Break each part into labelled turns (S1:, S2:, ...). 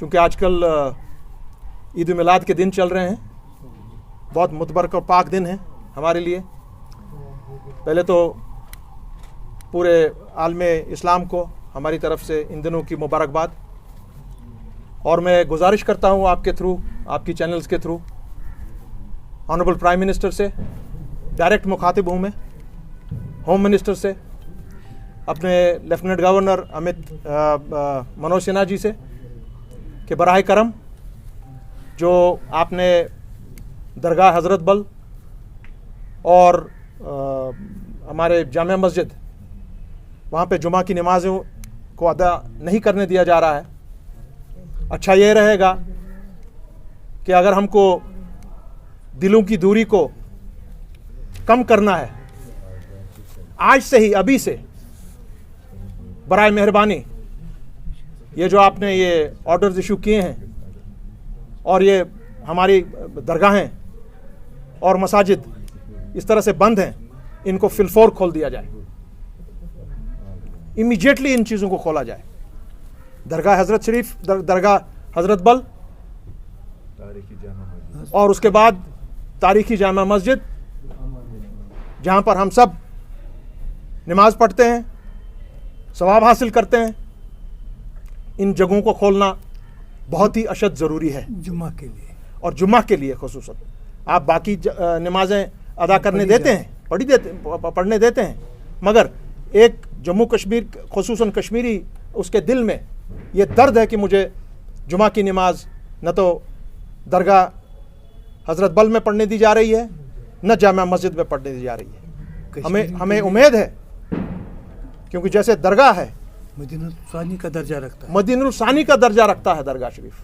S1: क्योंकि आजकल ईद मिलाद के दिन चल रहे हैं, बहुत मुतबरक और पाक दिन है हमारे लिए। पहले तो पूरे आलम इस्लाम को हमारी तरफ से इन दिनों की मुबारकबाद। और मैं गुजारिश करता हूँ आपके थ्रू, आपकी चैनल्स के थ्रू, ऑनरेबल प्राइम मिनिस्टर से डायरेक्ट मुखातिब हूँ मैं, होम मिनिस्टर से, अपने लेफ्टिनेंट गवर्नर मनोज सिन्हा जी से, कि बराह करम जो आपने दरगाह हज़रत बल और हमारे जामिया मस्जिद वहाँ पे जुमा की नमाज़ों को अदा नहीं करने दिया जा रहा है। अच्छा ये रहेगा कि अगर हमको दिलों की दूरी को कम करना है, आज से ही, अभी से बराए मेहरबानी ये जो आपने ये ऑर्डर्स इशू किए हैं और ये हमारी दरगाहें और मसाजिद इस तरह से बंद हैं, इनको फिलफोर खोल दिया जाए, इमीडिएटली इन चीज़ों को खोला जाए। दरगाह हज़रत शरीफ, दरगाह हज़रत बल और उसके बाद तारीखी जामा मस्जिद, जहाँ पर हम सब नमाज पढ़ते हैं, सवाब हासिल करते हैं, इन जगहों को खोलना बहुत ही अशद ज़रूरी है
S2: जुम्मा के लिए। और
S1: जुम्मा के लिए खुसूसन। आप बाकी नमाजें अदा करने देते हैं, पढ़ने देते हैं, मगर एक जम्मू कश्मीर, खुसूसन कश्मीरी, उसके दिल में ये दर्द है कि मुझे जुमा की नमाज न तो दरगाह हज़रत बल में पढ़ने दी जा रही है, न जामा मस्जिद में पढ़ने दी जा रही है। हमें उम्मीद है, क्योंकि जैसे दरगाह है,
S2: मदीनुल सानी का दर्जा रखता है,
S1: मदीनुल सानी का दर्जा रखता है दरगाह शरीफ।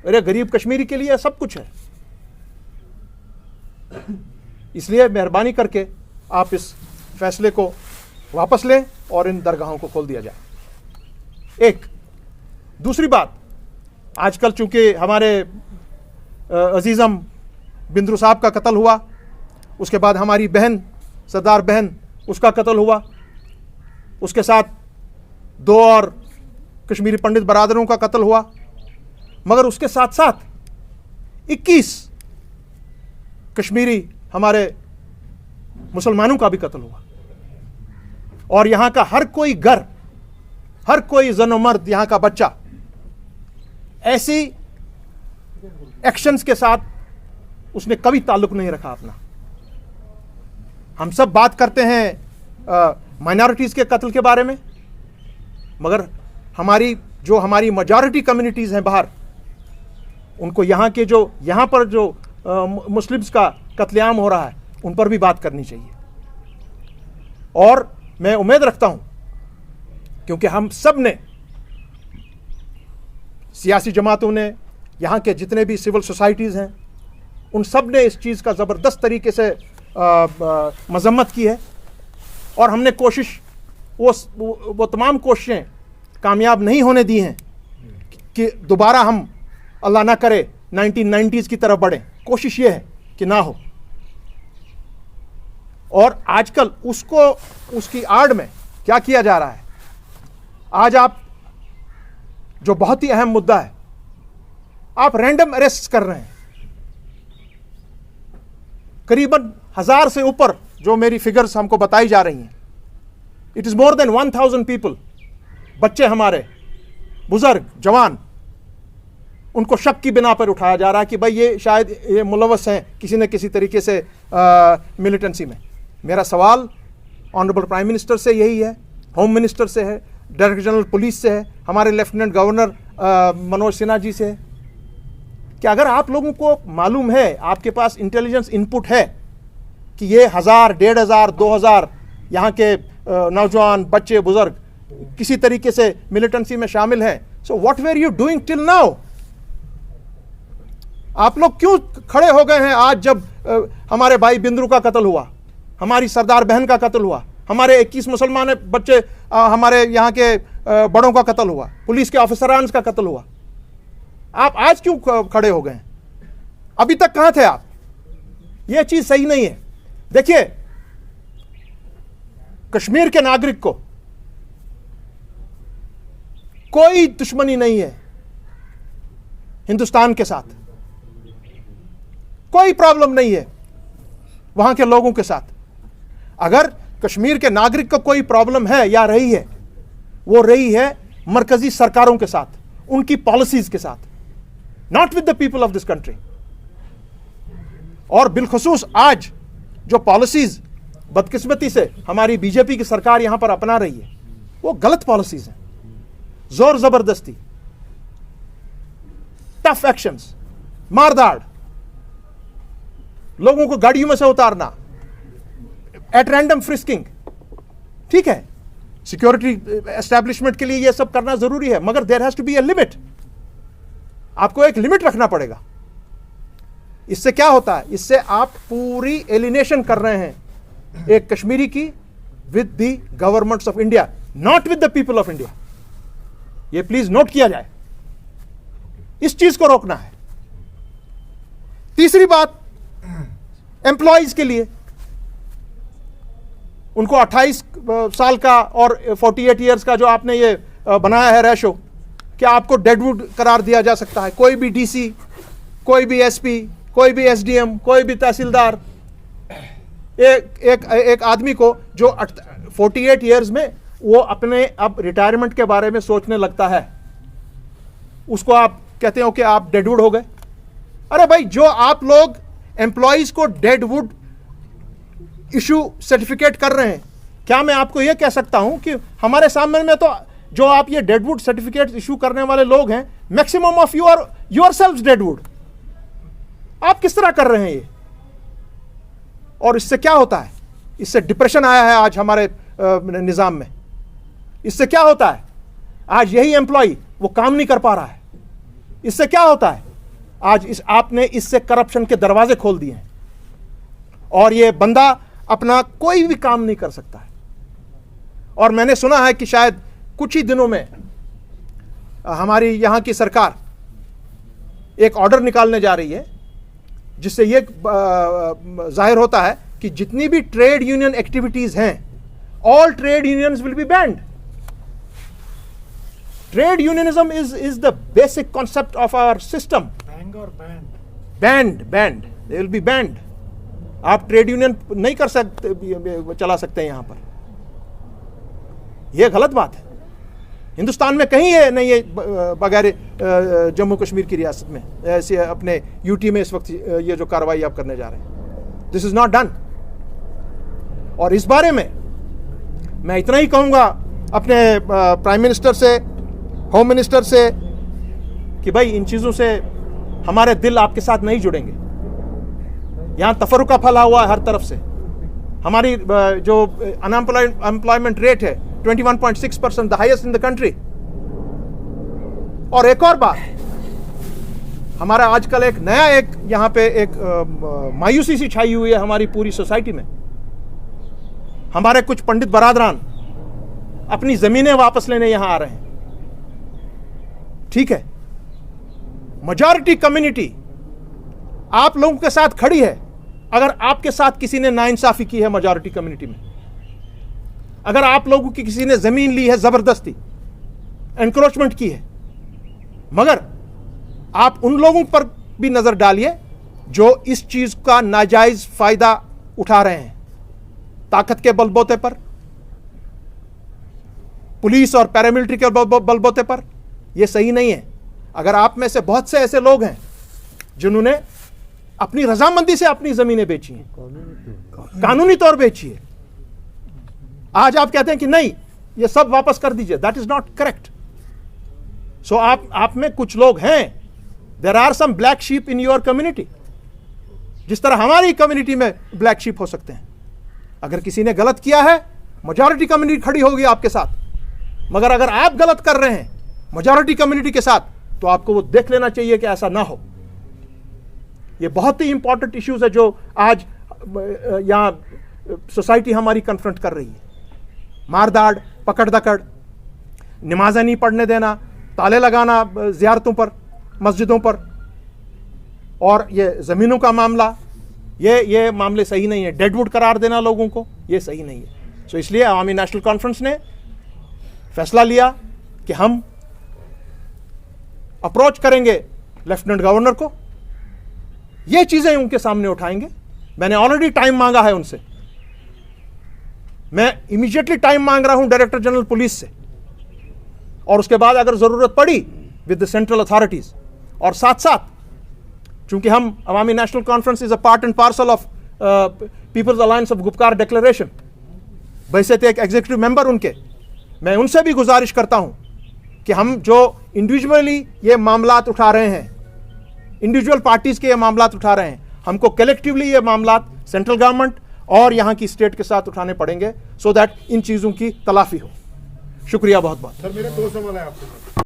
S1: अरे गरीब कश्मीरी के लिए सब कुछ है। इसलिए मेहरबानी करके आप इस फैसले को वापस लें और इन दरगाहों को खोल दिया जाए। एक दूसरी बात, आजकल चूंकि हमारे अजीज़म बिंद्रू साहब का कत्ल हुआ, उसके बाद हमारी बहन, सरदार बहन, उसका कत्ल हुआ, उसके साथ 2 और कश्मीरी पंडित बरादरों का कत्ल हुआ, मगर उसके साथ साथ 21 कश्मीरी हमारे मुसलमानों का भी कत्ल हुआ। और यहाँ का हर कोई घर, हर कोई जनो मर्द, यहाँ का बच्चा ऐसी एक्शंस के साथ उसने कभी ताल्लुक नहीं रखा अपना। हम सब बात करते हैं माइनॉरिटीज़ के कत्ल के बारे में, मगर हमारी मेजॉरिटी कम्युनिटीज़ हैं बाहर, उनको यहाँ पर जो मुस्लिम्स का कत्लेआम हो रहा है, उन पर भी बात करनी चाहिए। और मैं उम्मीद रखता हूँ, क्योंकि हम सब ने, सियासी जमातों ने, यहाँ के जितने भी सिविल सोसाइटीज़ हैं, उन सब ने इस चीज़ का ज़बरदस्त तरीके से मजम्मत की है। और हमने कोशिश, वो तमाम कोशिशें कामयाब नहीं होने दी हैं कि दोबारा हम, अल्लाह ना करे, 1990s की तरफ बढ़ें। कोशिश ये है कि ना हो। और आजकल उसकी आड़ में क्या किया जा रहा है, आज आप, जो बहुत ही अहम मुद्दा है, आप रैंडम अरेस्ट कर रहे हैं। करीबन 1000 से ऊपर जो मेरी फिगर्स हमको बताई जा रही हैं, it is more than 1000 people, बच्चे हमारे, बुजुर्ग, जवान, उनको शक की बिना पर उठाया जा रहा है कि भाई ये शायद ये मुलव्वस हैं किसी न किसी तरीके से मिलिटेंसी में। मेरा सवाल ऑनरेबल प्राइम मिनिस्टर से यही है, होम मिनिस्टर से है, डायरेक्टर जनरल पुलिस से है, हमारे लेफ्टिनेंट गवर्नर मनोज सिन्हा जी से है, कि अगर आप लोगों को मालूम है, आपके पास इंटेलिजेंस इनपुट है कि ये 1000, 1500, 2000 यहाँ के नौजवान, बच्चे, बुजुर्ग किसी तरीके से मिलिटेंसी में शामिल हैं, so what were you doing till now? आप लोग क्यों खड़े हो गए हैं आज जब हमारे भाई बिंद्रू का कत्ल हुआ, हमारी सरदार बहन का कत्ल हुआ, हमारे 21 मुसलमान बच्चे, हमारे यहाँ के बड़ों का कत्ल हुआ, पुलिस के ऑफिसरान का कत्ल हुआ? आप आज क्यों खड़े हो गए? अभी तक कहां थे आप? यह चीज सही नहीं है। देखिए, कश्मीर के नागरिक को कोई दुश्मनी नहीं है हिंदुस्तान के साथ, कोई प्रॉब्लम नहीं है वहां के लोगों के साथ। अगर कश्मीर के नागरिक को कोई प्रॉब्लम है या रही है, वो रही है मरकजी सरकारों के साथ, उनकी पॉलिसीज के साथ, not with the people of this country. और बिलखुसूस आज जो पॉलिसीज बदकिस्मती से हमारी बीजेपी की सरकार यहां पर अपना रही है, वो गलत पॉलिसीज हैं। जोर जबरदस्ती, टफ एक्शंस, मारदाड़, लोगों को गाड़ियों में से उतारना, एट रैंडम फ्रिस्किंग, ठीक है, सिक्योरिटी एस्टैब्लिशमेंट के लिए यह सब करना जरूरी है, मगर there has to be a limit. आपको एक लिमिट रखना पड़ेगा। इससे क्या होता है? इससे आप पूरी एलिनेशन कर रहे हैं एक कश्मीरी की with the governments of India, not with the people of India. ये प्लीज नोट किया जाए, इस चीज को रोकना है। तीसरी बात, एम्प्लॉयज के लिए, उनको 28 साल का और 48 इयर्स का जो आपने ये बनाया है रेशो, क्या आपको डेडवुड करार दिया जा सकता है? कोई भी डीसी, कोई भी एसपी, कोई भी एसडीएम, कोई भी तहसीलदार, एक आदमी को जो 48 इयर्स में वो अपने अब रिटायरमेंट के बारे में सोचने लगता है, उसको आप कहते हो कि आप डेडवुड हो गए। अरे भाई, जो आप लोग एम्प्लॉयज को डेडवुड इशू सर्टिफिकेट कर रहे हैं, क्या मैं आपको यह कह सकता हूं कि हमारे सामने में तो जो आप ये डेडवुड सर्टिफिकेट इशू करने वाले लोग हैं, maximum of you are yourselves deadwood. आप किस तरह कर रहे हैं ये? और इससे क्या होता है? इससे डिप्रेशन आया है आज हमारे निजाम में। इससे क्या होता है? आज यही एम्प्लॉय वो काम नहीं कर पा रहा है। इससे क्या होता है? आज आपने इससे करप्शन के दरवाजे खोल दिए हैं और ये बंदा अपना कोई भी काम नहीं कर सकता है। और मैंने सुना है कि शायद कुछ ही दिनों में हमारी यहां की सरकार एक ऑर्डर निकालने जा रही है, जिससे यह जाहिर होता है कि जितनी भी ट्रेड यूनियन एक्टिविटीज हैं, all trade unions will be banned. Trade unionism is the basic concept of our system. Banned they will be banned. आप ट्रेड यूनियन नहीं कर सकते, चला सकते हैं यहां पर। यह गलत बात है। हिंदुस्तान में कहीं है नहीं है बगैर जम्मू कश्मीर की रियासत में, ऐसे अपने यूटी में इस वक्त ये जो कार्रवाई आप करने जा रहे हैं, दिस इज नॉट डन। और इस बारे में मैं इतना ही कहूंगा अपने प्राइम मिनिस्टर से, होम मिनिस्टर से, कि भाई इन चीजों से हमारे दिल आपके साथ नहीं जुड़ेंगे। यहां तफरुका फैला हुआ है हर तरफ से। हमारी जो अनएम्प्लॉयमेंट रेट है 21.6%, the highest in the country. और एक और बात, हमारा आजकल एक नया यहां पे एक मायूसी सी छाई हुई है हमारी पूरी सोसाइटी में। हमारे कुछ पंडित बरादरान अपनी जमीनें वापस लेने यहां आ रहे हैं, ठीक है। मेजॉरिटी कम्युनिटी आप लोगों के साथ खड़ी है। अगर आपके साथ किसी ने नाइंसाफी की है मेजॉरिटी कम्युनिटी में, अगर आप लोगों की किसी ने जमीन ली है जबरदस्ती, एनक्रोचमेंट की है, मगर आप उन लोगों पर भी नजर डालिए जो इस चीज का नाजायज फायदा उठा रहे हैं, ताकत के बलबूते पर, पुलिस और पैरामिलिट्री के बलबूते पर। यह सही नहीं है। अगर आप में से बहुत से ऐसे लोग हैं जिन्होंने अपनी रजामंदी से अपनी जमीनें बेची हैं, कानूनी तौर बेची है, आज आप कहते हैं कि नहीं ये सब वापस कर दीजिए, that is not correct. So आप में कुछ लोग हैं, there are some black sheep in your community, जिस तरह हमारी कम्युनिटी में ब्लैक शीप हो सकते हैं। अगर किसी ने गलत किया है, मेजॉरिटी कम्युनिटी खड़ी होगी आपके साथ, मगर अगर आप गलत कर रहे हैं मेजॉरिटी कम्युनिटी के साथ, तो आपको वो देख लेना चाहिए कि ऐसा ना हो। ये बहुत ही इंपॉर्टेंट इश्यूज है जो आज यहां सोसाइटी हमारी कन्फ्रंट कर रही है। मारदाड़, पकड़ दकड़, नमाज़ें नहीं पढ़ने देना, ताले लगाना ज़ियारतों पर, मस्जिदों पर, और ये ज़मीनों का मामला, ये मामले सही नहीं है। डेडवुड करार देना लोगों को, ये सही नहीं है। सो इसलिए अवामी नेशनल कॉन्फ्रेंस ने फैसला लिया कि हम अप्रोच करेंगे लेफ्टिनेंट गवर्नर को, ये चीजें उनके सामने उठाएंगे। मैंने ऑलरेडी टाइम मांगा है उनसे, मैं इमीडिएटली टाइम मांग रहा हूं डायरेक्टर जनरल पुलिस से, और उसके बाद अगर जरूरत पड़ी विद द सेंट्रल अथॉरिटीज। और साथ साथ चूंकि हम Awami National Conference is a part and parcel of People's Alliance of Gupkar declaration, वैसे तो एक एग्जीक्यूटिव मेंबर उनके, मैं उनसे भी गुजारिश करता हूं कि हम जो इंडिविजुअली ये मामलात उठा रहे हैं, इंडिविजुअल पार्टीज के ये मामलात उठा रहे हैं, हमको कलेक्टिवली ये मामलात सेंट्रल गवर्नमेंट और यहां की स्टेट के साथ उठाने पड़ेंगे, सो दैट इन चीजों की तलाफी हो। शुक्रिया बहुत बहुत।
S3: सर मेरे 2 सवाल है आपसे।